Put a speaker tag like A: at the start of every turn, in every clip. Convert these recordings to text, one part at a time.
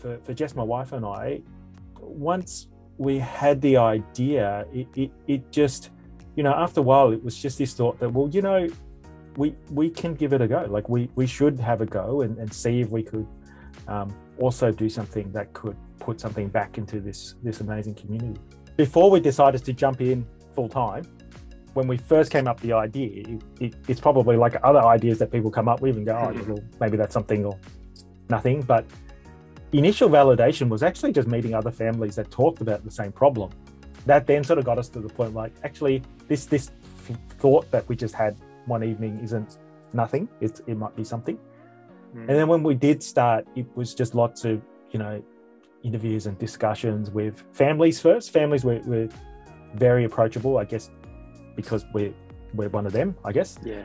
A: for just my wife and I, once we had the idea, it just, after a while, it was just this thought that, well, we can give it a go. Like we should have a go and see if we could also do something that could put something back into this amazing community. Before we decided to jump in full time, when we first came up with the idea, it's probably like other ideas that people come up with and go, oh, well, maybe that's something or nothing. But initial validation was actually just meeting other families that talked about the same problem. That then sort of got us to the point, like, actually, this thought that we just had one evening isn't nothing. It might be something. And then when we did start, it was just lots of, interviews and discussions with families first. Families were very approachable, I guess, because we're one of them, I guess.
B: Yeah.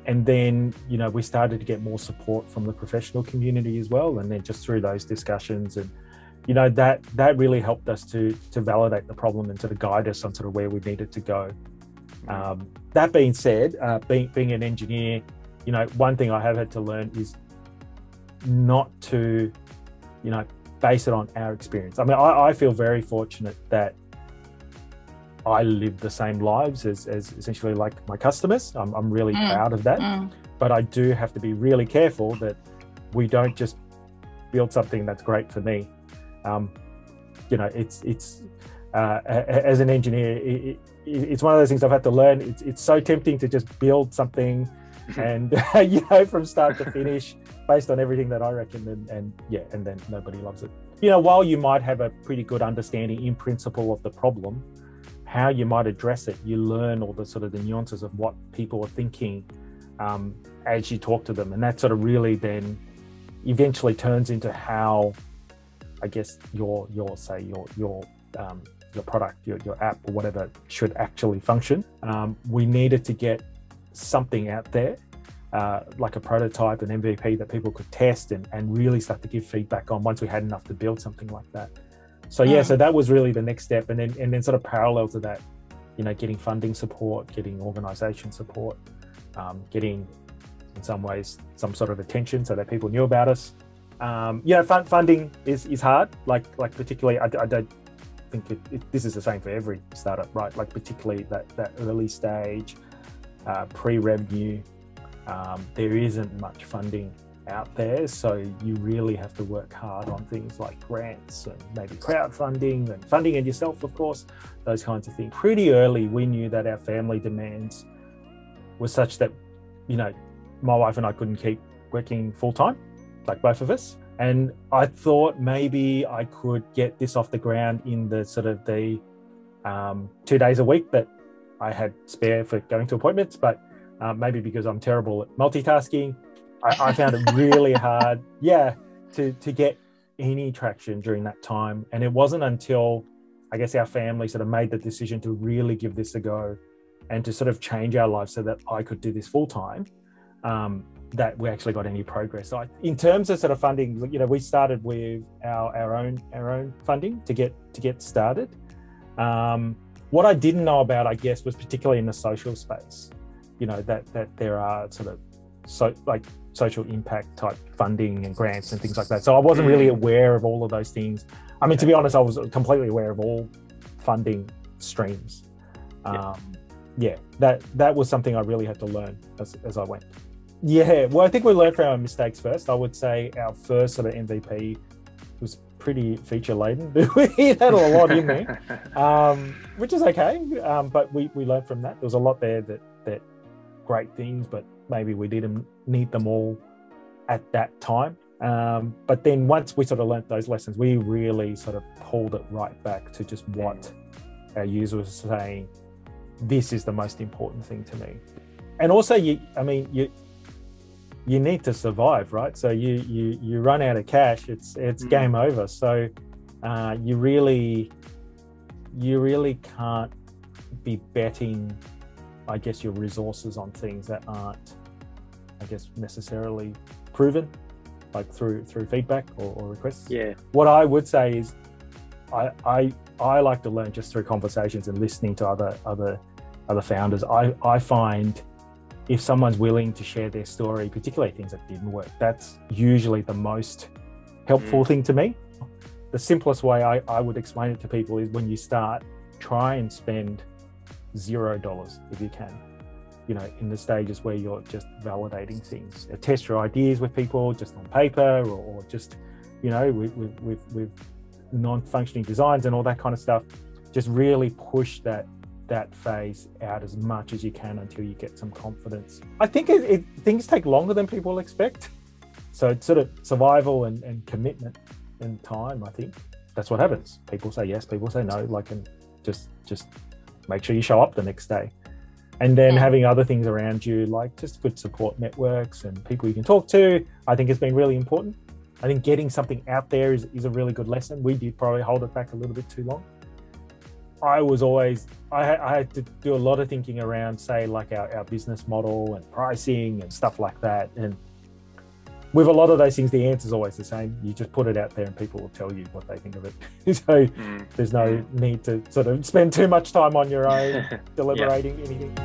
A: And then, we started to get more support from the professional community as well. And then just through those discussions and, that really helped us to validate the problem and sort of guide us on sort of where we needed to go. That being said, being an engineer, one thing I have had to learn is not to, base it on our experience. I mean, I feel very fortunate that I live the same lives as essentially like my customers. I'm really proud of that. But I do have to be really careful that we don't just build something that's great for me. It's as an engineer, it's one of those things I've had to learn. It's so tempting to just build something and from start to finish based on everything that I reckon, and then nobody loves it. While you might have a pretty good understanding in principle of the problem, how you might address it, you learn all the sort of the nuances of what people are thinking as you talk to them, and that sort of really then eventually turns into how, I guess, your product, your app or whatever should actually function. We needed to get something out there, like a prototype, an MVP that people could test and really start to give feedback on once we had enough to build something like that. So so that was really the next step. And then sort of parallel to that, getting funding support, getting organization support, getting in some ways some sort of attention so that people knew about us. Funding is hard, like particularly, I don't think this is the same for every startup, right? Like particularly that early stage, pre-revenue, there isn't much funding out there, so you really have to work hard on things like grants and maybe crowdfunding and funding it yourself, of course, those kinds of things. Pretty early, we knew that our family demands were such that, my wife and I couldn't keep working full-time, like both of us. And I thought maybe I could get this off the ground in the sort of the 2 days a week that I had spare for going to appointments, but maybe because I'm terrible at multitasking, I found it really hard, to get any traction during that time. And it wasn't until, I guess, our family sort of made the decision to really give this a go and to sort of change our lives so that I could do this full time, that we actually got any progress. So in terms of sort of funding, we started with our own funding to get started. What I didn't know about, I guess, was particularly in the social space, that there are sort of social impact type funding and grants and things like that. So I wasn't really aware of all of those things. I mean, to be honest, I was completely aware of all funding streams. That was something I really had to learn as I went. Yeah, well, I think we learned from our mistakes first. I would say our first sort of MVP was pretty feature laden. We had a lot in there, which is okay. But we learned from that. There was a lot there that great things, but maybe we didn't need them all at that time. But then once we sort of learnt those lessons, we really sort of pulled it right back to just what our users were saying. This is the most important thing to me. And also, you need to survive, right? So you run out of cash, it's game over. So you really can't be betting, I guess, your resources on things that aren't, I guess, necessarily proven, like through feedback or requests. Yeah. What I would say is I like to learn just through conversations and listening to other founders. I find if someone's willing to share their story, particularly things that didn't work, that's usually the most helpful thing to me. The simplest way I would explain it to people is when you start, try and spend $0 if you can, you know, in the stages where you're just validating things. Test your ideas with people just on paper, or just, you know, with non-functioning designs and all that kind of stuff. Just really push that phase out as much as you can until you get some confidence. I think things take longer than people expect. So it's sort of survival and commitment and time. I think that's what happens. People say yes, people say no, like, and just make sure you show up the next day. And then having other things around you, like just good support networks and people you can talk to, I think has been really important. I think getting something out there is a really good lesson. We did probably hold it back a little bit too long. I had to do a lot of thinking around, say, like our business model and pricing and stuff like that. And with a lot of those things, the answer is always the same. You just put it out there and people will tell you what they think of it. So there's no need to sort of spend too much time on your own deliberating anything.